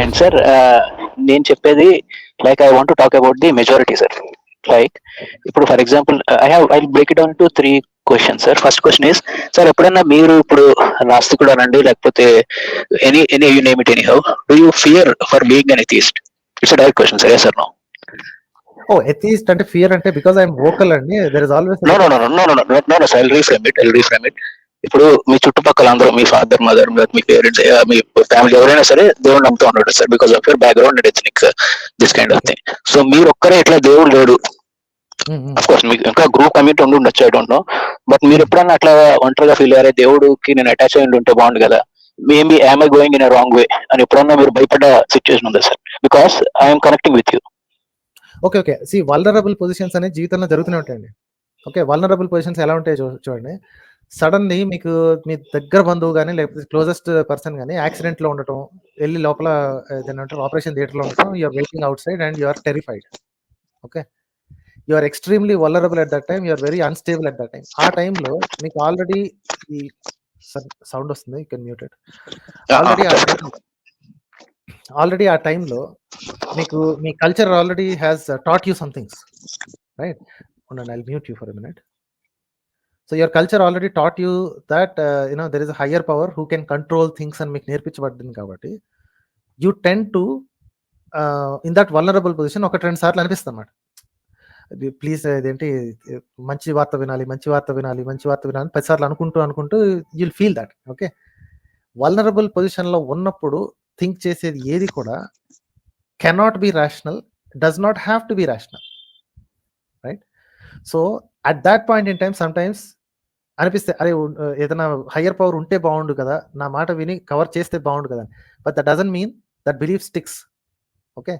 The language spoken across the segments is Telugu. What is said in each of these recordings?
And super. సార్ నేను చెప్పేది like I want to talk about the majority sir. Like ఇప్పుడు for example I break it down to 3 questions sir. First question is sir, ఎప్పుడైనా మీరు ఇప్పుడు నాస్తికుడు అనండి లేకపోతే any you name it anyhow, do you fear for being an atheist? It's direct question sir. Yes or no? Oh atheist అంటే ఫియర్ అంటే బికాజ్ ఐఎమ్ వోకల్ అండి. There is always no bit no of no no no no no no sir, I'll reframe it. ఇప్పుడు మీ చుట్టుపక్కల అందరూ మీ ఫాదర్ మదర్ మీ పేరెంట్స్ మీ ఫ్యామిలీ ఎవరైనా సరే దేవుడు నమ్ముతూ ఉంటాడు sir, because of your background and ethnic this kind of thing. So మీరు ఒక్కరే ఇట్లా దేవుడు లేడు, అఫ్ కోర్స్ మీకు ఇంకా గ్రూప్ కమ్యూనిటీ ఉండి ఉండొచ్చు, ఐ డోంట్ నో. బట్ మీరు ఎప్పుడన్నా అట్లా ఒంటరిగా ఫీల్ అయ్యారే, దేవుడికి నేను అటాచ్ అయ్యి ఉంటే బాగుండు కదా, maybe I'm I going in a wrong way అని ఎప్పుడన్నా మీరు భయపడ్డ సిచ్యువేషన్ ఉందా sir? Because I'm connecting with you. Okay. Vulnerable positions అనేది జీవితంలో జరుగుతూనే ఉంటాయండి. ఓకే, వల్నరబుల్ పొజిషన్స్ ఎలా ఉంటాయో చూడండి. సడన్లీ మీకు మీ దగ్గర బంధువు కానీ లేకపోతే క్లోజెస్ట్ పర్సన్ కానీ యాక్సిడెంట్లో ఉండటం, వెళ్ళి లోపల ఏదంటారు ఆపరేషన్ థియేటర్లో ఉండటం, you are waiting outside and you are terrified. Okay, you are extremely vulnerable at that time, you are very unstable at that time. ఆ టైంలో మీకు ఆల్రెడీ ఈ సౌండ్ వస్తుంది, you can mute it. Already ఆ టైంలో మీకు మీ culture already has taught you somethings, right? ఉండండి, I'll mute you for a minute. So your culture already taught you that there is a higher power who can control things అని మీకు నేర్పించబడింది. కాబట్టి you ten to in that vulnerable position ఒక 2 సార్లు అనిపిస్తుంది అన్నమాట. ప్లీజ్ ఇదేంటి మంచి వార్త వినాలి 10 సార్లు అనుకుంటూ you'll feel that. Okay, vulnerable పొజిషన్లో ఉన్నప్పుడు థింక్ చేసేది ఏది కూడా cannot be rational, does not have to be rational, right? So at that point in time some times అనిపిస్తే అరే ఏదైనా హయ్యర్ పవర్ ఉంటే బాగుండు కదా, నా మాట విని కవర్ చేస్తే బాగుండు కదా. But that doesn't mean that belief sticks. Okay,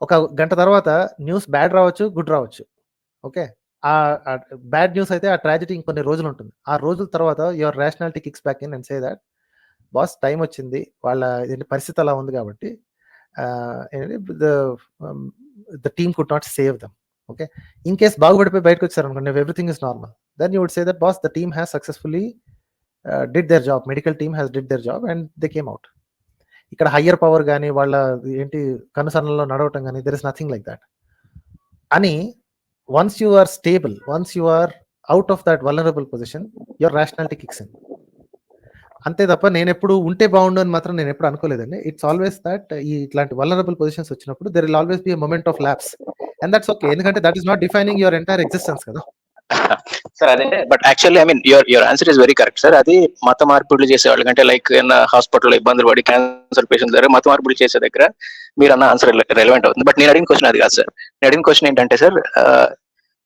ఒక గంట తర్వాత న్యూస్ బ్యాడ్ రావచ్చు, గుడ్ రావచ్చు. ఓకే, ఆ బ్యాడ్ న్యూస్ అయితే ఆ ట్రాజెడీ ఇంకొన్ని రోజులు ఉంటుంది. ఆ రోజుల తర్వాత your rationality kicks back in and say that boss time వచ్చింది, వాళ్ళ పరిస్థితి అలా ఉంది కాబట్టి the team could not save them. Okay, in case బాగుపడిపోయి బయటకు వచ్చారు అనుకోండి, everything is normal, then you would say that boss the team has successfully did their job, medical team has did their job and they came out. ఇక్కడ హయ్యర్ పవర్ కానీ వాళ్ళ కనుసరణలో నడవటం కానీ there is nothing like that అని. Once you are stable, once you are out of that vulnerable position, your rationality kicks in. అంతే తప్ప నేను ఎప్పుడు ఉంటే బాగుండు అని మాత్రం నేను ఎప్పుడు అనుకోలేదండి. ఇట్స్ ఆల్వేస్ దట్ ఇట్లాంటి వల్నరబుల్ పొజిషన్స్ వచ్చినప్పుడు there will always be a moment of lapse and that's okay, ఎందుకంటే that is not defining your entire existence కదా. సార్ అదే, but actually I mean your answer is very correct sir. అది మత మార్పిడులు చేసే వాళ్ళకంటే లైక్ హాస్పిటల్లో ఇబ్బందులు పడి క్యాన్సర్ పేషెంట్ దగ్గర మత మార్పిడి చేసే దగ్గర మీరు అన్న ఆన్సర్ రెలవెంట్ అవుతుంది. బట్ నేను అడిగిన క్వశ్చన్ అది కాదు సార్. నేను అడిగిన క్వశ్చన్ ఏంటంటే సార్,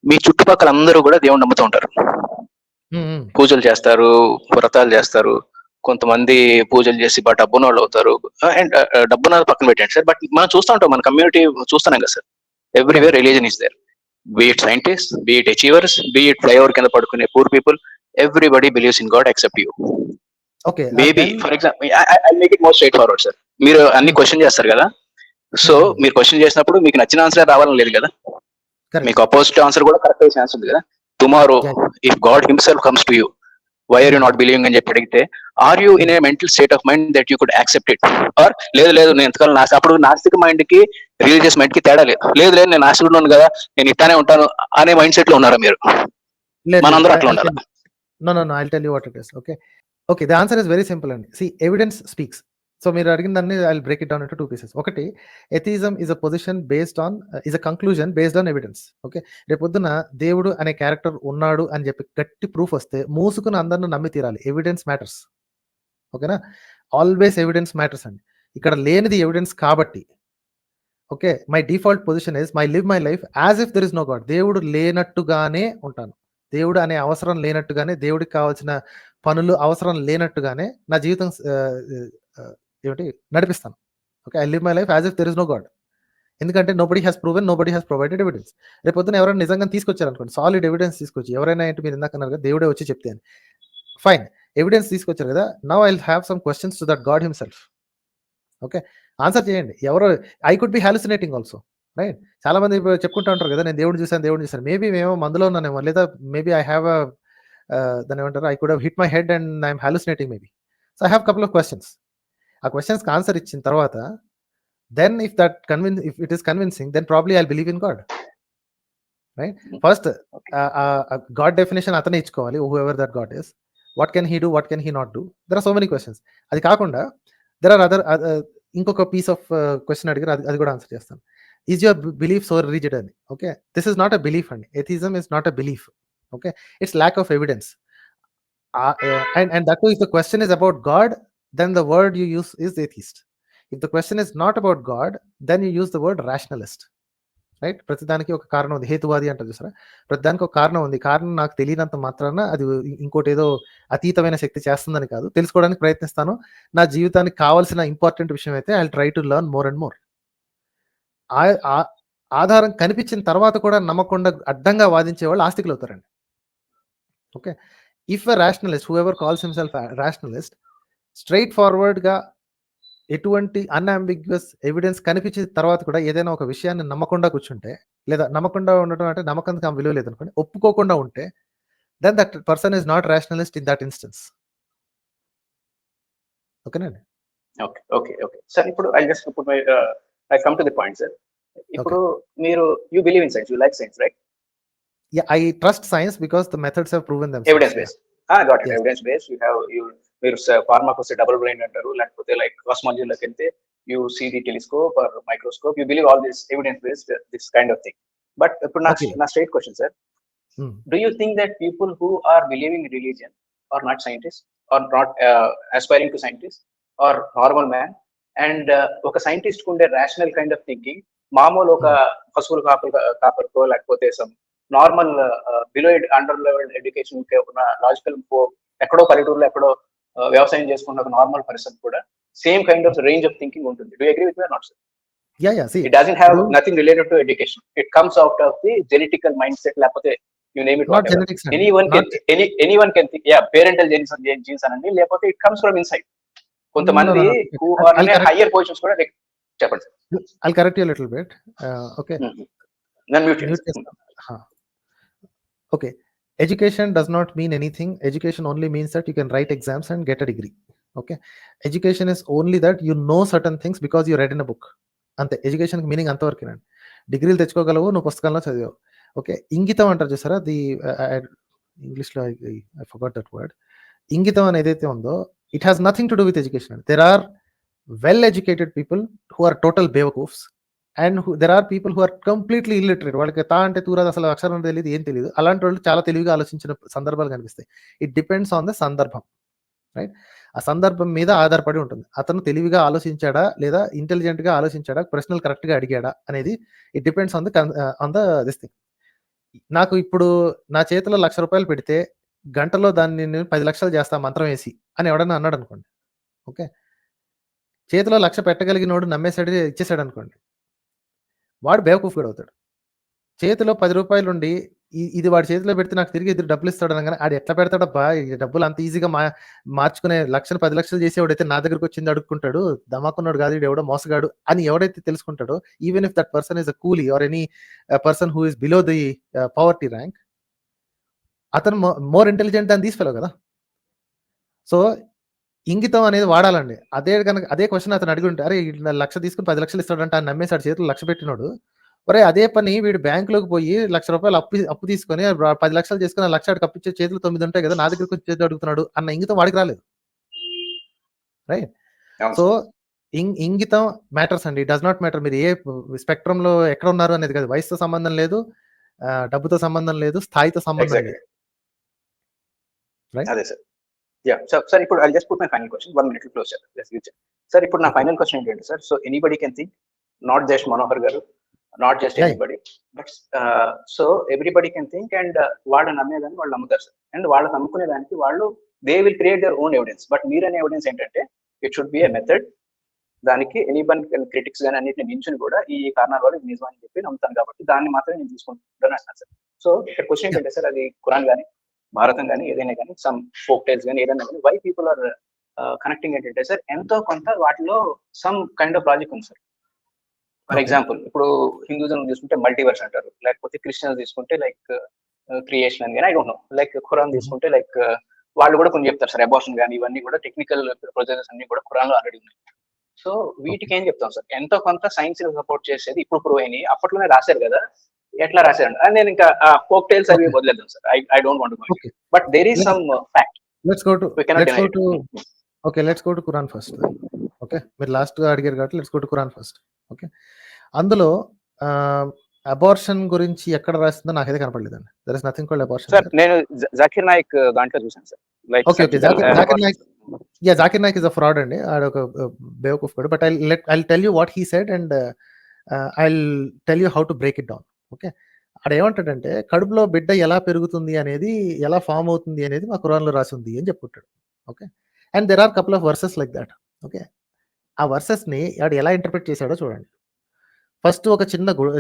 మీ చుట్టుపక్కల అందరూ కూడా దేవుణ్ణి నమ్ముతూ ఉంటారు, పూజలు చేస్తారు, వ్రతాలు చేస్తారు, కొంతమంది పూజలు చేసి డబ్బున వాళ్ళు అవుతారు. అండ్ డబ్బున పక్కన పెట్టండి సార్, బట్ మనం చూస్తూ ఉంటాం, మన కమ్యూనిటీ చూస్తున్నాం కదా sir, everywhere religion is there. Be it scientists, be it achievers, be it flyover కింద పడుకునే poor people, everybody believes in God except you. Okay, Maybe, for example, I'll make it more straightforward, sir. మీరు అన్ని క్వశ్చన్ చేస్తారు కదా, సో మీరు క్వశ్చన్ చేసినప్పుడు మీకు నచ్చిన ఆన్సర్ రావాలని లేదు కదా, మీకు అపోజిట్ ఆన్సర్ కూడా కరెక్ట్ అయ్యే ఛాన్స్ ఉంది కదా. Tomorrow if God himself comes to you, why are you not believing అని చెప్పి అడిగితే, are you in a mental state of mind that you could accept it? Or లేదు నేను ఎంతకాలం అప్పుడు నాస్తిక మైండ్ కి రిలీజియస్ మైండ్ కి తేడా లేదు నేను నాస్తికుడు ఉన్నాను కదా, నేను ఇట్లానే ఉంటాను అనే మైండ్ సెట్ లో ఉన్నారా మీరు? మనందరూ అట్లా ఉండాలి. No, I'll tell you what it is. Okay, the answer is very simple అండి. See, evidence speaks. సో మీరు అడిగిన దాన్ని I'll break it down into 2 pieces. ఒకటి, atheism is a position based on is a conclusion based on evidence. Okay, రేపొద్దున దేవుడు అనే క్యారెక్టర్ ఉన్నాడు అని చెప్పి గట్టి ప్రూఫ్ వస్తే మూసుకుని అందరిని నమ్మి తీరాలి. Evidence matters. ఓకేనా, ఆల్వేస్ ఎవిడెన్స్ మ్యాటర్స్ అండి. ఇక్కడ లేనిది ఎవిడెన్స్ కాబట్టి okay, my default position is live my life as if there is no God. దేవుడు లేనట్టుగానే ఉంటాను, దేవుడు అనే అవసరం లేనట్టుగానే, దేవుడికి కావాల్సిన పనులు అవసరం లేనట్టుగానే నా జీవితం నడిపిస్తాను. Okay, I live my life as if there is no god. ఎందుకంటే nobody has proven, nobody has provided evidence. రేపు పొద్దున ఎవరైనా నిజంగా తీసుకొచ్చారు అనుకోండి, సాలిడ్ ఎవిడెన్స్ తీసుకొచ్చి, ఎవరైనా ఏంటి మీరు ఇందాక అన్నారు కదా దేవుడే వచ్చి చెప్తే అని, ఫైన్, ఎవిడెన్స్ తీసుకొచ్చారు కదా, now I have some questions to that god himself. Okay, answer చేయండి. ఎవరో I could be hallucinating also, right? చాలా మంది చెప్పుకుంటూ ఉంటారు కదా, నేను దేవుడిని చూసాను. మేబీ మేము మందులో ఉన్నానేమో, లేదా మేబీ ఐ హ్యావ్ దాని ఏమంటారు, I could have hit my head and I'm hallucinating maybe. So I have couple of questions. ఆ క్వశ్చన్స్కి ఆన్సర్ ఇచ్చిన తర్వాత then if it is convincing, then probably I'll believe in God, right? First, God definition atane ichukovali, whoever that God is. What can he do, what can he not do? There are so many questions. Adi kaakunda there are other inkoka piece of question adigaru, adi kuda answer chestanu. Is your belief so rigid ani? Okay, this is not a belief ani. Atheism is not a belief. Okay, it's lack of evidence. And that too, if the question is about God, then the word you use is atheist. If the question is not about God, then you use the word rationalist, right? ప్రతిదానికి ఒక కారణం ఉంది. హేతువాది అంటారు చూసారా? ప్రతిదానికి ఒక కారణం ఉంది. కారణం నాకు తెలియనంత మాత్రాన అది ఇంకోటి ఏదో అతీతమైన శక్తి చేస్తుందని కాదు. తెలుసుకోవడానికి ప్రయత్నిస్తాను. నా జీవితానికి కావాల్సిన ఇంపార్టెంట్ విషయం అయితే I try to learn more and more. ఆధారం కనిపించిన తర్వాత కూడా నమ్మకుండా అడ్డంగా వాదించే వాళ్ళు ఆస్తికులు అవుతారండి. Okay, if a rationalist, whoever calls himself rationalist, స్ట్రైట్ ఫార్వర్డ్గా ఎటువంటి అన్అంబిగ్యువస్ ఎవిడెన్స్ కనిపించిన తర్వాత కూడా ఏదైనా ఒక విషయాన్ని నమ్మకుండా కూర్చుంటే, లేదా నమ్మకుండా ఉండటం అంటే నమ్మకానికి విలువ లేదనుకోండి, ఒప్పుకోకుండా ఉంటే, then that person is not rationalist in that instance. ఓకేనండి? ఓకే ఓకే ఓకే సార్, ఇప్పుడు I just put my I come to the point sir. ఇప్పుడు మీరు you believe in science, you like science, right? Yeah, I trust science because the methods have proven themselves. Evidence based. Got it. Yes. Evidence based. మీరు ఫార్మాకి వస్తే డబుల్ బ్లైండ్ అంటారు, లేకపోతే లైక్ కాస్మాలజీలోకి వెళ్తే you see the telescope or microscope, you believe all this evidence based this kind of thing. But ఇప్పుడు నా straight question sir, do you think that people who are believing religion are not scientist or not aspiring to scientist or normal man, and ఒక సైంటిస్ట్ కు ఉండే రేషనల్ కైండ్ ఆఫ్ థింకింగ్ మామూలు ఒక పశువుల కాపర్కో లేకపోతే some normal below under level education ఉన్న లాజికల్ ఎక్కడో పల్లెటూరులో ఎక్కడో వ్యవసాయం చేసుకున్న ఒక నార్మల్ పర్సన్ కూడా same kind of range of thinking ఉంటుంది. Do you agree with me or not, sir? Yeah, see, it doesn't have nothing related to education. It comes out of the genetical mindset, లేకపోతే you name it, not whatever. genetics, anyone can think, yeah, parental genes అనండి, లేకపోతే it comes from inside. కొంతమంది who are in higher positions కూడా చెప్పండి sir. I'll correct you a little bit. Okay, then mute. Okay, education does not mean anything. Education only means that you can write exams and get a degree. Okay, education is only that you know certain things because you read in a book. అంతే ఎడ్యుకేషన్ మీనింగ్ అంతవరకేనండి. డిగ్రీలు తెచ్చుకోగలవు, నువ్వు పుస్తకంలో చదివావు. ఓకే, ఇంగితం అంటారు చూసారా? ది ఇంగ్లీష్లో ఐ ఫర్గాట్ దట్ వర్డ్. ఇంగితం అని ఏదైతే ఉందో, it has nothing to do with education. There are well educated people who are total బేవకూఫ్స్, and there are people who are completely illiterate. వాళ్ళకి తా అంటే తూరాది, అసలు అక్షరం తెలియదు, ఏం తెలియదు. అలాంటి వాళ్ళు చాలా తెలివిగా ఆలోచించిన సందర్భాలు కనిపిస్తాయి. ఇట్ డిపెండ్స్ ఆన్ ద సందర్భం, రైట్? ఆ సందర్భం మీద ఆధారపడి ఉంటుంది. అతను తెలివిగా ఆలోచించాడా లేదా ఇంటెలిజెంట్ గా ఆలోచించాడా, ప్రశ్నలు కరెక్ట్ గా అడిగాడా అనేది it depends on the this thing. నాకు ఇప్పుడు నా చేతిలో 1,00,000 రూపాయలు పెడితే గంటలో దాన్ని నేను 10 లక్షలు చేస్తా మంత్రం వేసి అని ఎవడన్నా అన్నాడు అనుకోండి, ఓకే, చేతిలో 1,00,000 పెట్టగలిగినోడు నమ్మేసాడు, ఇచ్చేసాడు అనుకోండి, వాడు బేవకూఫ్ కూడా అవుతాడు. చేతిలో 10 రూపాయలు ఉండి ఇది వాడి చేతిలో పెడితే నాకు తిరిగి ఎదురు డబ్బులు ఇస్తాడు అనగానే ఆడు ఎట్లా పెడతాడబ్బా, ఈ డబ్బులు అంత ఈజీగా మార్చుకునే 10 లక్షలు చేసేవాడైతే నా దగ్గరకు వచ్చింది అడుక్కుంటాడు, దమాకున్నాడు కాదు, ఎవడో మోసగాడు అని ఎవడైతే తెలుసుకుంటాడో, even if that person is a coolie or any person who is below the poverty rank, అతను more intelligent than these fellow కదా. సో ఇంగితం అనేది వాడాలండి. అదే క్వశ్చన్ అతను అడిగి ఉంటే, అరే 1,00,000 తీసుకుని 10 లక్షలు ఇస్తాడంటే ఆయన నమ్మేసాడు, చేతులు 1,00,000 పెట్టినోడు, ఒరే అదే పని వీడు బ్యాంకులోకి పోయి 1,00,000 రూపాయలు అప్పు తీసుకొని 10 లక్షలు చేసుకుని 1,00,000 అప్పిచ్చే చేతులు 9 ఉంటాయి కదా, నా దగ్గరకు వచ్చి చేతులు అడుగుతున్నాడు అన్న ఇంగితం వాడికి రాలేదు, రైట్? సో ఇంగితం మ్యాటర్స్ అండి. డస్ నాట్ మ్యాటర్ మీరు ఏ స్పెక్ట్రమ్ లో ఎక్కడ ఉన్నారు అనేది కాదు. వయసుతో సంబంధం లేదు, డబ్బుతో సంబంధం లేదు, స్థాయితో సంబంధం లేదు, రైట్? అదే సార్. సార్ ఇప్పుడు I just put my final question, 1 minute close చేద్దాం సార్. ఇప్పుడు నా ఫైనల్ క్వశ్చన్ ఏంటంటే sir, so anybody can think, not just Manohar garu, not just anybody, but so everybody can think, and వాళ్ళు నమ్మేదాన్ని వాళ్ళు నమ్ముతారు సార్, అండ్ వాళ్ళు నమ్ముకునే దానికి వాళ్ళు they will create their own evidence. But మీరనే ఎవిడెన్స్ ఏంటంటే it should be a method, దానికి ఎనీవన్ క్రిటిక్స్ కానీ అన్నింటిని మించుని కూడా ఈ కారణాల వల్ల నిజం అని చెప్పి నమ్ముతాను, కాబట్టి దాన్ని మాత్రమే నేను తీసుకుంటాను అంటున్నాను సార్. సో ఇక్కడ క్వశ్చన్ ఏంటంటే సార్, అది ఖురాన్ కానీ భారతం కానీ ఏదైనా కానీ సమ్ ఫోక్ టైల్స్ కానీ ఏదైనా కానీ, వై పీపుల్ ఆర్ కనెక్టింగ్ ఏంటంటే సార్, ఎంతో కొంత వాటిలో సమ్ కైండ్ ఆఫ్ లాజిక్ ఉంది సార్. ఫర్ ఎగ్జాంపుల్ ఇప్పుడు హిందూజం తీసుకుంటే మల్టీవర్స్ అంటారు, లేకపోతే క్రిస్టియన్స్ తీసుకుంటే లైక్ క్రియేషన్ అని కానీ, I don't know, like Quran తీసుకుంటే లైక్ వాళ్ళు కూడా కొన్ని చెప్తారు సార్, అబార్షన్ కానీ ఇవన్నీ కూడా టెక్నికల్ ప్రొసెసెస్ అన్ని కూడా ఖురాన్లో ఆల్రెడీ ఉన్నాయి. సో వీటికి ఏం చెప్తాం సార్, ఎంతో కొంత సైన్స్ సపోర్ట్ చేసేది ఇప్పుడు ప్రూవ్ అయినాయి, అప్పట్లోనే రాశారు కదా, ఎట్లా రాశారు అని నేను ఇంకా కోక్ టైల్స్ అవి Okay. వదిలేద్దాం sir. I don't want to go, Okay. But there is Let's some fact, let's go to we cannot let's deny go it. to okay. Let's go to Quran first. Okay, మీరు లాస్ట్ అడిగారు కాబట్టి let's go to Quran first. Okay, అందులో అబార్షన్ గురించి ఎక్కడ రాసిందో నాకైతే కనపడలేదండి. There is nothing called abortion. Sir నేను జాకిర్ నాయక్ దాంట్లో చూసాను sir. Like okay okay, Zakir Naik, yeah Zakir Naik is a fraud అండి, ఆడొక బేవకూఫ్ కూడా. But I tell you what he said and I tell you how to break it down. Okay, ఆడ ఏమంటాడంటే కడుపులో బిడ్డ ఎలా పెరుగుతుంది అనేది, ఎలా ఫామ్ అవుతుంది అనేది మా ఖురాన్లో రాసి ఉంది అని చెప్పుకుంటాడు. Okay, and there are couple of verses like that. Okay, ఆ వర్సెస్ని ఆడు ఎలా ఇంటర్ప్రిట్ చేశాడో చూడండి. ఫస్ట్ ఒక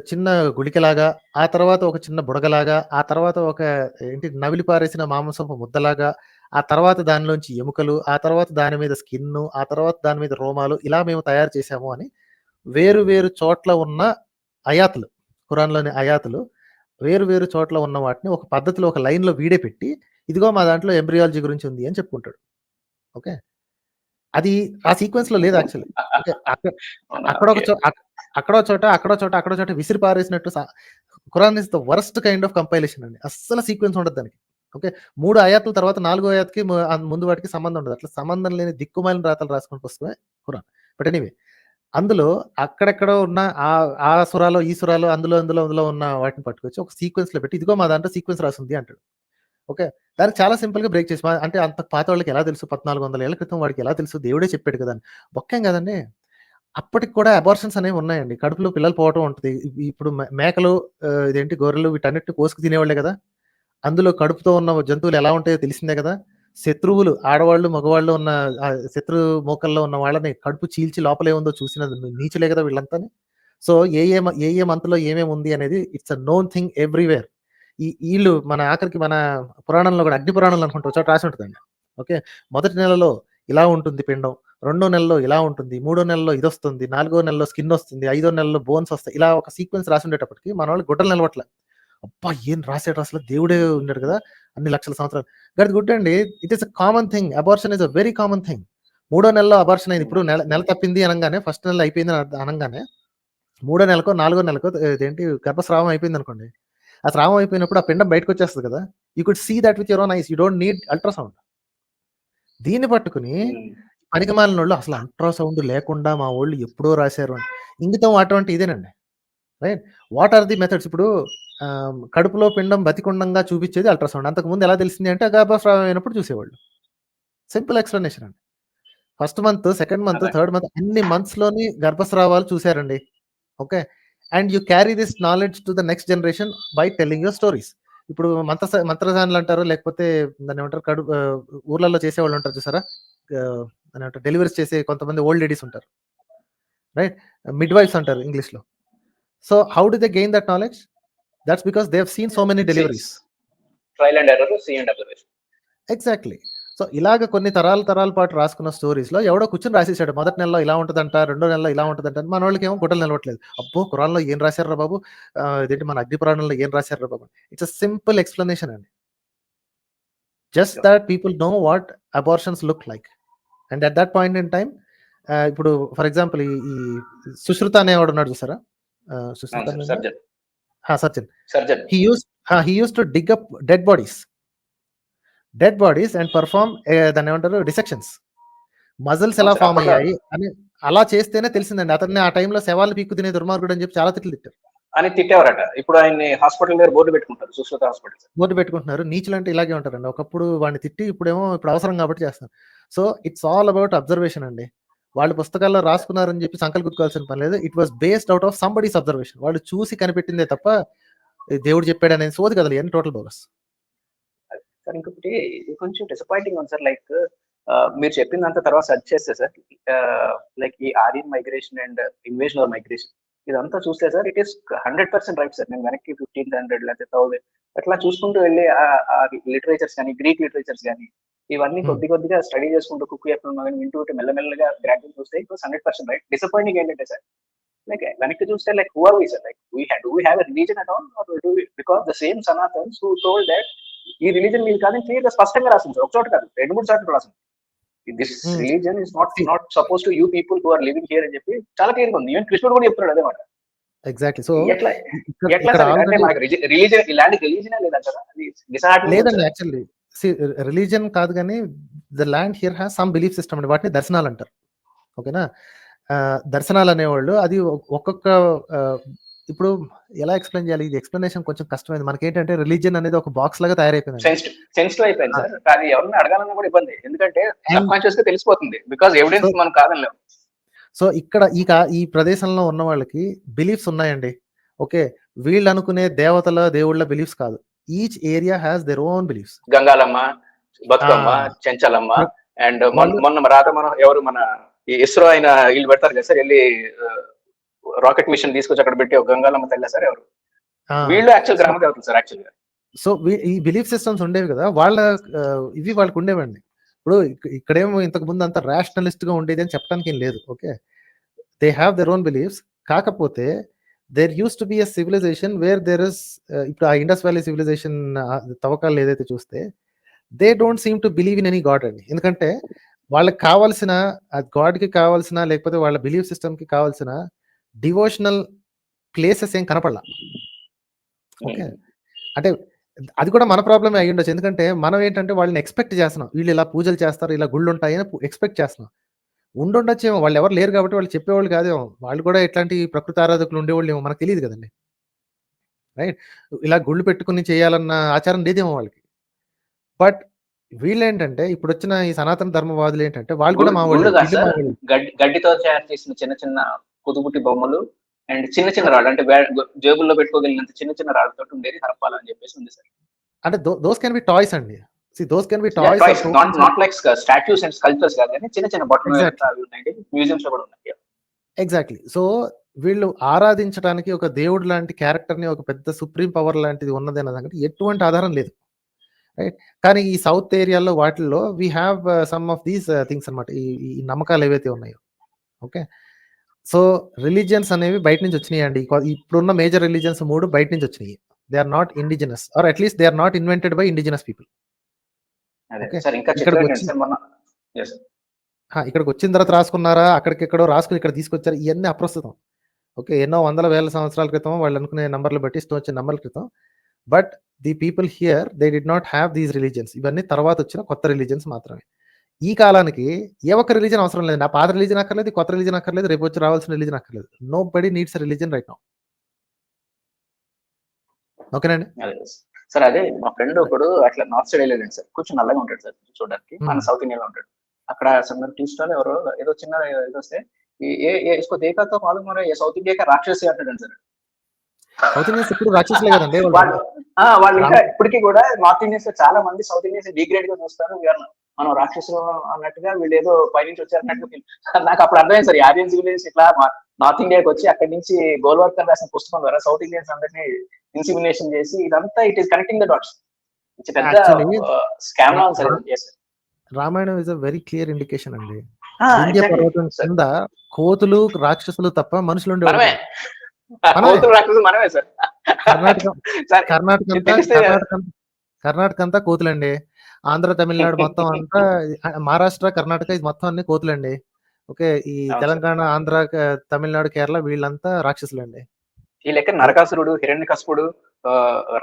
చిన్న గుళికలాగా, ఆ తర్వాత ఒక చిన్న బుడగలాగా, ఆ తర్వాత ఒక ఏంటి నవిలి పారేసిన మాంసపు ముద్దలాగా, ఆ తర్వాత దానిలోంచి ఎముకలు, ఆ తర్వాత దాని మీద స్కిన్ను, ఆ తర్వాత దాని మీద రోమాలు, ఇలా మేము తయారు చేశాము అని వేరు వేరు చోట్ల ఉన్న అయాతులు, ఖురాన్లోని అయాతులు వేరు వేరు చోట్ల ఉన్న వాటిని ఒక పద్ధతిలో ఒక లైన్లో వీడే పెట్టి, ఇదిగో మా దాంట్లో ఎంబ్రియాలజీ గురించి ఉంది అని చెప్పుకుంటాడు. ఓకే, అది ఆ సీక్వెన్స్ లో లేదు యాక్చువల్లీ. ఓకే, అక్కడో చోట విసిరి పారేసినట్టు Quran is the worst kind of compilation అండి. అస్సలు సీక్వెన్స్ ఉండదు దానికి. ఓకే, 3 ఆయాతుల తర్వాత 4వ ఆయాత్కి ముందు వాటికి సంబంధం ఉండదు. అట్లా సంబంధం లేని దిక్కుమాలిన రాతలు రాసుకుని పుస్తకమే ఖురాన్. బట్ ఎనీవే, అందులో అక్కడెక్కడో ఉన్న ఆ సురాలో ఈ సురాలో అందులో ఉన్న వాటిని పట్టుకొచ్చి ఒక సీక్వెన్స్ లో పెట్టి, ఇదిగో మా దాంట్లో సీక్వెన్స్ రాసింది అంటాడు. ఓకే, దానికి చాలా సింపుల్ గా బ్రేక్ చేసి, అంటే అంత పాత వాళ్ళకి ఎలా తెలుసు, 1400 ఏళ్ల క్రితం వాడికి ఎలా తెలుసు, దేవుడే చెప్పాడు కదా అని. బొక్కేం కదండి, అప్పటికి కూడా అబార్షన్స్ అనేవి ఉన్నాయండి. కడుపులో పిల్లలు పోవటం ఉంటుంది. ఇప్పుడు మేకలు, ఇదేంటి గొర్రెలు, వీటన్నిటిని కోసుకు తినేవాళ్లే కదా. అందులో కడుపుతో ఉన్న జంతువులు ఎలా ఉంటాయో తెలిసిందే కదా. శత్రువులు, ఆడవాళ్ళు మగవాళ్ళు ఉన్న శత్రు మోకల్లో ఉన్న వాళ్ళని కడుపు చీల్చి లోపలే ఉందో చూసిన నీచులే కదా వీళ్ళంతా. సో ఏ మంత్లో ఏమేమి ఉంది అనేది it's a known thing everywhere. వీళ్ళు మన ఆఖరికి మన పురాణంలో కూడా, అగ్ని పురాణంలో అనుకుంటా చోట రాసి ఉంటుందండి. ఓకే, మొదటి నెలలో ఇలా ఉంటుంది పిండం, 2వ నెలలో ఇలా ఉంటుంది, 3వ నెలలో ఇది వస్తుంది, 4వ నెలలో స్కిన్ వస్తుంది, 5వ నెలలో బోన్స్ వస్తాయి, ఇలా ఒక సీక్వెన్స్ రాసి ఉండేటప్పటికి మన వాళ్ళు గుడ్డలు నిలవట్లే. అబ్బా ఏం రాసాడు అసలు, దేవుడే ఉన్నాడు కదా అన్ని లక్షల సంవత్సరాలు. గట్ గుడ్ అండి, it is a common thing. Abortion is a very common thing. 3వ నెలలో అబార్షన్ అయింది. ఇప్పుడు నెల తప్పింది అనగానే, ఫస్ట్ నెల అయిపోయింది అనగానే 3వ నెలకో 4వ నెలకో ఇదేంటి గర్భస్రావం అయిపోయింది అనుకోండి. ఆ స్రావం అయిపోయినప్పుడు ఆ పిండం బయటకు వచ్చేస్తుంది కదా. You could see that with your own eyes. You don't need ultrasound. దీన్ని పట్టుకుని పనికిమాలిన వాళ్ళు అసలు అల్ట్రాసౌండ్ లేకుండా మా వాళ్ళు ఎప్పుడో రాశారు అని. ఇంగితం అటువంటి ఇదేనండి. Right, what are the methods? ఇప్పుడు కడుపులో పిండం బతికుండంగా చూపించేది అల్ట్రాసౌండ్. అంతకుముందు ఎలా తెలిసింది అంటే గర్భస్రావం అయినప్పుడు చూసేవాళ్ళు. సింపుల్ ఎక్స్ప్లెనేషన్ అండి. First month, second month, third month, అన్ని మంత్స్ లోని గర్భస్రావాలు చూశారండి. Okay, and you carry this knowledge to the next generation by telling your stories. ఇప్పుడు మంత్రసానులు అంటారు, లేకపోతే దాన్ని ఏమంటారు, ఊర్లలో చేసేవాళ్ళు ఉంటారు చూసారా, దాన్ని ఏమంటారు, డెలివరీస్ చేసే కొంతమంది ఓల్డ్ లేడీస్ ఉంటారు, రైట్, మిడ్ వైఫ్స్ అంటారు ఇంగ్లీష్ లో. So how do they gain that knowledge? That's because they have seen so many deliveries. Trial and error, see and observation. Exactly. So ఇలాగ కొన్ని తరాల పాటు రాసుకున్న స్టోరీస్ లో ఎవడో కూర్చొని రాసేసాడు, మొదటి నెలలో ఇలా ఉంటుందంట, 2వ నెలలో ఇలా ఉంటుందంట. మన వాళ్ళకి ఏమో గుడ్డలు నిలవట్లేదు. అబ్బో ఖురాన్లో ఏం రాశారా బాబు, ఇదేంటి మన అగ్ని పురాణంలో ఏం రాశారా బాబు. ఇట్స్ అ సింపుల్ ఎక్స్ప్లెనేషన్ అండి. Just that people know what abortions look like. And at that point in time, ఇప్పుడు ఫర్ ఎగ్జాంపుల్ ఈ సుశ్రుత అనేవాడు ఉన్నాడు చూసారా, surgeon. He use to dig up dead bodies and perform దాన్ని ఏమంటారు, డిసెక్షన్స్. మజిల్స్ ఎలా ఫామ్ అయ్యాయి అని అలా చేస్తేనే తెలిసిందండి. అతన్ని ఆ టైంలో శవాలు పీక్కు తినే దుర్మార్గుడు అని చెప్పి చాలా తిట్లు తిట్టారు అని తిట్టేవారట. ఇప్పుడు ఆయన్ని హాస్పిటల్ దగ్గర బోర్డు పెట్టుకుంటారు, సుశ్రుత హాస్పిటల్ బోర్డు పెట్టుకుంటున్నారు. నీచులు అంటే ఇలాగే ఉంటారండి. ఒకప్పుడు వాడిని తిట్టి ఇప్పుడు అవసరం కాబట్టి చేస్తారు. So it's all about observation అండి. వాళ్ళు పుస్తకాల్లో రాసుకున్నారని చెప్పి సంకల్ గుర్తుకోవాల్సిన పని లేదు. It was based out of somebody's observation. వాళ్ళు చూసి కనిపెట్టిందే తప్ప దేవుడు చెప్పాడు అనేది సోది కదలు, ఇవన్నీ టోటల్ బోగస్. సార్ ఇంకొకటి కొంచెం డిసప్పాయింటింగ్ ఉంది సార్. లైక్ మీరు చెప్పిందంత తర్వాత సెర్చ్ చేస్తే సార్, లైక్ ఈ Aryan migration and invasion or migration ఇదంతా చూస్తే sir, it is 100% right sir. నేను వెనక్కి 1500 లేకపోతే 1000 అట్లా చూసుకుంటూ వెళ్ళి ఆ లిటరేచర్స్ కానీ, గ్రీక్ లిటరేచర్స్ కానీ, ఇవన్నీ కొద్దిగా స్టడీ చేసుకుంటూ కుక్ ఎప్పుడు వింటూ మెల్లమెల్లగా గ్రాడ్యుయేట్ చూస్తే ఇట్ వాస్ 100% రైట్. డిసప్పాయింటింగ్ ఏంటంటే సార్, like వెనక్కి చూస్తే like who are we sir, like do we have a religion at all, or do we, because the same Sanatans who told that ఈ రిలీజన్ మీరు కాదని క్లియర్ గా స్పష్టంగా రాసింది సార్. ఒక చోట కాదు, 2-3 చోట్ల రాసింది. This Hmm. Religion is not See, not suppose to you people who are living here అని చెప్పి చాలా క్లియర్ ఉంది. ఈవెన్ కృష్ణుడు కూడా చెప్తున్నాడు అదే మాట. exactly. So ఎట్లా ఇక్కడ ఎట్లా ఇక్కడ సార్ అంటే ఆల్రెడీ మనకి రిలీజన్ ఇలాంటి రిలీజనే లేదంటారా? అది డిసార్టనింగ్ లేదండి. సార్. యాక్చువల్లీ రిలీజన్ కాదు కానీ the land here has some belief system అండి. వాటిని దర్శనాలు అంటారు. ఓకేనా? దర్శనాలు అనేవాళ్ళు అది ఒక్కొక్క ఇప్పుడు ఎలా ఎక్స్ప్లెయిన్ చేయాలి? ఇది ఎక్స్ప్లెనేషన్ కొంచెం కష్టమైంది. మనకేంటంటే రిలీజియన్ అనేది ఒక బాక్స్ లాగా తయారైపోయింది. సెన్సిటివ్ అయిపోయింది సార్. కానీ ఎవరిని అడగాలన్నా కూడా ఇబ్బంది. ఎందుకంటే సబ్ కాన్షియస్ గా తెలిసిపోతుంది. బికాస్ ఎవిడెన్స్ మనం కాదనలేం. సో ఇక్కడ ఈ ప్రదేశంలో ఉన్న వాళ్ళకి బిలీఫ్స్ ఉన్నాయండి. ఓకే, వీళ్ళు అనుకునే దేవతల దేవుళ్ళ బిలీఫ్స్ కాదు. Each area has their own beliefs. Gangalamma, Bathukamma, Chenchalamma and మొన్న మనం ఎవరు మన ఇస్రో అయిన వీళ్ళు పెడతారు కదా సార్, వెళ్ళి రాకెట్ మిషన్ తీసుకొచ్చి అక్కడ పెట్టి ఒక గంగాలమ్మ తల్లి సార్ ఎవరు, వీళ్ళు యాక్చువల్ గ్రామ దేవతలు సార్ యాక్చువల్ గా. సో ఈ బిలీఫ్ సిస్టమ్స్ ఉండేవి కదా, వాళ్ళ ఇవి వాళ్ళకి ఉండేవండి. ఇప్పుడు ఇక్కడేమో ఇంతకు ముందు అంత రేషనలిస్ట్ గా ఉండేది అని చెప్పడానికి ఏం లేదు. Okay, they have their own beliefs. కాకపోతే there used to be a civilization where there is, ఇప్పుడు ఆ ఇండస్ వ్యాలీ సివిలైజేషన్ తవ్వకాలు ఏదైతే చూస్తే they don't seem to believe in any god అండి. ఎందుకంటే వాళ్ళకి కావాల్సిన గాడ్ కి కావాల్సిన లేకపోతే వాళ్ళ బిలీఫ్ సిస్టమ్ కి కావాల్సిన డివోషనల్ ప్లేసెస్ ఏం కనపడలా. ఓకే, అంటే అది కూడా మన ప్రాబ్లమే అయ్యి ఉండొచ్చు. ఎందుకంటే మనం ఏంటంటే వాళ్ళని ఎక్స్పెక్ట్ చేస్తున్నాం, వీళ్ళు ఇలా పూజలు చేస్తారు, ఇలా గుళ్ళు ఉంటాయని ఎక్స్పెక్ట్ చేస్తున్నాం. ఉండుండొచ్చేమో, వాళ్ళు ఎవరు లేరు కాబట్టి వాళ్ళు చెప్పేవాళ్ళు కాదేమో, వాళ్ళు కూడా ఇట్లాంటి ప్రకృతి ఆరాధకులు ఉండేవాళ్ళు ఏమో, మనకు తెలియదు కదండి. రైట్, ఇలా గుళ్ళు పెట్టుకుని చేయాలన్న ఆచారం లేదేమో వాళ్ళకి. బట్ వీళ్ళు ఏంటంటే ఇప్పుడు వచ్చిన ఈ సనాతన ధర్మవాదులు ఏంటంటే వాళ్ళు కూడా మా వాళ్ళు గడ్డితో తయారు చేసిన చిన్న చిన్న కుదుబుట్టి బొమ్మలు అండ్ చిన్న చిన్న రాళ్ళు, అంటే జేబుల్లో పెట్టుకోగలిగినంత చిన్న చిన్న రాళ్ళతో ఉండేది హరప్పాల అని చెప్పేసి ఉంది సార్. అంటే దోస్ కెన్ బి టాయ్స్ అండి. See, those can be toys, not like statues and sculptures కాదు కానీ చిన్న చిన్న బొట్టలు అవి ఉన్నాయి, మ్యూజియంస్ లో కూడా ఉన్నాయి. ఎగ్జాక్ట్లీ. సో వీళ్ళు ఆరాధించడానికి ఒక దేవుడు లాంటి క్యారెక్టర్ ని, ఒక పెద్ద సుప్రీం పవర్ లాంటిది ఉన్నది అన్న దానికి ఎటువంటి ఆధారం లేదు. రైట్, కానీ ఈ సౌత్ ఏరియాలో వాటిల్లో we have some of these things అనమాట, ఈ నమ్మకాలు ఏవైతే ఉన్నాయో. ఓకే, సో రిలీజియన్స్ అనేవి బయట నుంచి వచ్చినాయి అండి. ఇప్పుడున్న మేజర్ రిలీజియన్స్ 3 బయట నుంచి వచ్చినాయి. They are not indigenous, or at least they are not invented by indigenous people. ఇక్కడికి వచ్చిన తర్వాత రాసుకున్నారా, అక్కడికెక్కడో రాసుకుని ఇక్కడ తీసుకొచ్చారు, ఇవన్నీ అప్రస్తుతం. ఓకే, ఎన్నో వందల వేల సంవత్సరాల క్రితం వాళ్ళు అనుకునే నంబర్లు బట్టి ఇష్టం వచ్చిన నంబర్ల క్రితం. But the people here they did not have these religions. ఇవన్నీ తర్వాత వచ్చిన కొత్త రిలీజియన్స్ మాత్రమే. ఈ కాలానికి ఏ ఒక్క రిలీజన్ అవసరం లేదు. నా పాత రిలీజన్ అక్కర్లేదు, కొత్త రిలీజన్ అక్కర్లేదు, రేపు వచ్చి రావాల్సిన రిలీజన్ అక్కర్లేదు. Nobody needs a religion right now. ఓకేనండి సార్. అదే మా ఫ్రెండ్ ఒకడు అట్లా నార్త్ సైడ్ వెళ్ళాడు సార్, కొంచెం నల్లగా ఉంటాడు సార్ చూడడానికి, మన సౌత్ ఇండియా లో ఉంటాడు. అక్కడ టీ స్టాల్ ఎవరో ఏదో చిన్న ఏదో వస్తే इसको देखा तो मालूम हो रहा है ये साउथ इंडिया का राक्षस అంటాడు సార్. సౌత్ ఇండియన్స్ ఇప్పుడు రాక్షసులే కదండి వాళ్ళు. ఇంకా ఇప్పటికీ కూడా నార్త్ ఇండియన్స్ చాలా మంది సౌత్ ఇండియన్స్ డిగ్రేడ్ గా చూస్తారు, మనం రాక్షసులు అన్నట్టుగా, వీళ్ళు ఏదో పైనుంచి వచ్చారన్నట్టుగా. నాకు అప్పుడు అర్థమైంది సార్, ఆరియన్ సివిలైజేషన్ ఇట్లా నార్త్ ఇండియాకి వచ్చి అక్కడి నుంచి గోల్వర్కర్ రాసిన పుస్తకం ద్వారా సౌత్ ఇండియన్స్ అందరినీ ఇన్సిమినేషన్ చేసి ఇదంతా it is connecting the dots. Scam sir. Ramayanam is a very clear indication అండి. ఇండియా పర్వతం కింద కోతులు రాక్షసులు తప్ప మనుషులు ఉండేవాళ్ళు. కర్ణాటక అంతా కోతులండి, ఆంధ్ర తమిళనాడు మొత్తం అంతా, మహారాష్ట్ర కర్ణాటక ఇది మొత్తం అన్ని కోతులండి. ఓకే, ఈ తెలంగాణ ఆంధ్ర తమిళనాడు కేరళ వీళ్ళంతా రాక్షసులండి. ఈ లెక్క నరకాసురుడు, హిరణ్యకశిపుడు,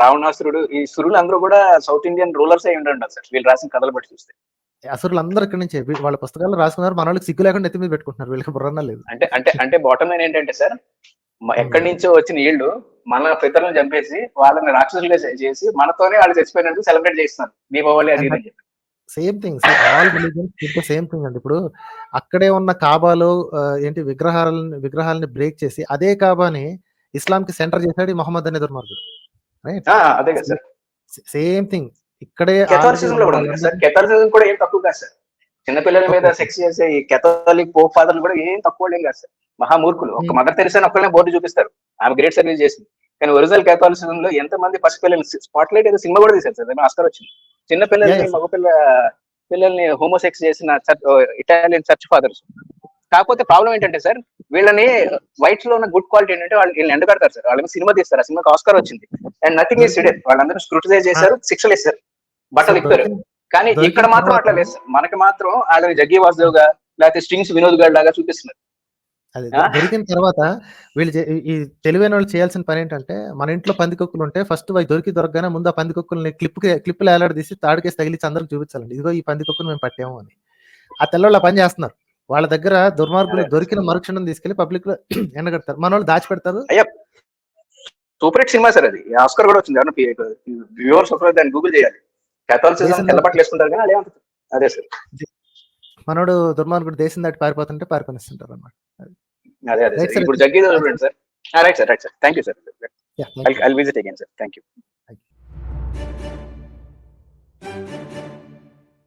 రావణాసురుడు, ఈ సురులు అందరూ కూడా సౌత్ ఇండియన్ రూలర్స్ అయి ఉండండి సార్ వీళ్ళు రాసిన కథలు బట్టి చూస్తే. అసలు అందరూ ఇక్కడ నుంచి వాళ్ళ పుస్తకాలు రాసుకున్నారు, మన వాళ్ళకి సిగ్గు లేకుండా ఎత్తి మీద పెట్టుకుంటున్నారు, వీళ్ళకి బుర్రన్నా లేదు. అంటే బాటమ్ లైన్ ఏంటంటే సార్, ఎక్కడి నుంచో వచ్చిన వీళ్ళు మన పితరులను చంపేసి వాళ్ళని రాక్షసులుగా చేసి మనతోనే వాళ్ళు చచ్చిపోయినట్టు సెలబ్రేట్ చేస్తున్నారు దీపావళి అది అని చెప్పి. Same thing, all religions same thing అండి. ఇప్పుడు అక్కడే ఉన్న కాబాలో ఏంటి విగ్రహాలని బ్రేక్ చేసి అదే కాబాని ఇస్లాం కి సెంటర్ చేశాడు మొహమ్మద్ అనే దుర్మార్గుడు. అదే కదా సార్, సేమ్ థింగ్ ఇక్కడే. కెథలిసిజం కూడా ఏం తక్కువ కాదు సార్, చిన్నపిల్లల మీద సెక్స్ చేసే ఈ కెథలిక్ పోప్ ఫాదర్లు కూడా ఏం తక్కువ ఏం కాదు సార్, మహామూర్ఖులు. ఒక మదర్ తెరిసా ఒక్కనే బోర్డు చూపిస్తారు, ఆమె గ్రేట్ సర్వీస్ చేసింది. కానీ ఒరిజినల్ కెథలిసిజం లో ఎంత మంది పసిపిల్లలు, స్పాట్ లైట్ ఏదో సినిమా కూడా తీశారు సార్, ఆస్కార్ వచ్చింది. చిన్న పిల్లల్ని పిల్లల్ని హోమోసెక్స్ చేసిన ఇటాలియన్ చర్చ్ ఫాదర్స్. కాకపోతే ప్రాబ్లం ఏంటంటే సార్, వీళ్ళని వైట్స్ లో ఉన్న గుడ్ క్వాలిటీ ఏంటంటే వీళ్ళని ఎండగడతారు సార్, వాళ్ళని సినిమా తీస్తారు, ఆ సినిమాకి ఆస్కార్ వచ్చింది. అండ్ నథింగ్ ఈస్ హిడెన్, వాళ్ళందరూ స్క్రూటినైజ్ చేశారు, శిక్షలు ఇస్తారు, బట్టలు ఇప్పారు. కానీ దొరికిన ఇక్కడ మాత్రం తర్వాత అట్లా లేదు సార్. మనకి మాత్రం వాళ్ళని జగ్గి వాసుదేవ్ గా లేకపోతే స్ట్రింగ్స్ వినోద్ గారి లాగా చూపిస్తున్నారు. అది ఆ? దొరికిన తర్వాత వీళ్ళు ఈ తెలివైన వాళ్ళు చేయాల్సిన పని ఏంటంటే, మన ఇంట్లో పందికొక్కులు ఉంటే ఫస్ట్ అవి దొరకగానే ముందు ఆ పందికొక్కుల్ని క్లిప్పులు ఏలాడదీసి తాడికేసి తగిలించి అందరికి చూపించాలండి. ఇదిగో ఈ పందికొక్కులు మేము పట్టాము అని. ఆ తెల్లవాళ్ళు ఆ పని చేస్తున్నారు. వాళ్ళ దగ్గర దుర్మార్గులు అదే. దొరికిన మరుక్షణం తీసుకెళ్లి పబ్లిక్ లో ఎండగడతారు. మన వాళ్ళు దాచిపెడతారు. అయ్యా సూపర్ హిట్ సినిమా సార్ అది. ఆస్కర్ కూడా వచ్చింది. ఎవరైనా వ్యూవర్స్ దాన్ని గూగుల్ చేయాలి. కేథోలిసిజం దేశం తెల్ల దాటి బట్టలు వేసుకుంటారు కానీ అదేమంటారు. అదే సార్. మనోడు దుర్మార్గుడు దేశం దాటి పారిపోతుంటే పారిపోనిస్తుంటారు అనమాట. అదే అదే రైట్ సార్. సార్. ఇప్పుడు జగ్గి చూడండి sir. Right sir, right sir. Thank you sir. I visit again sir. Thank you.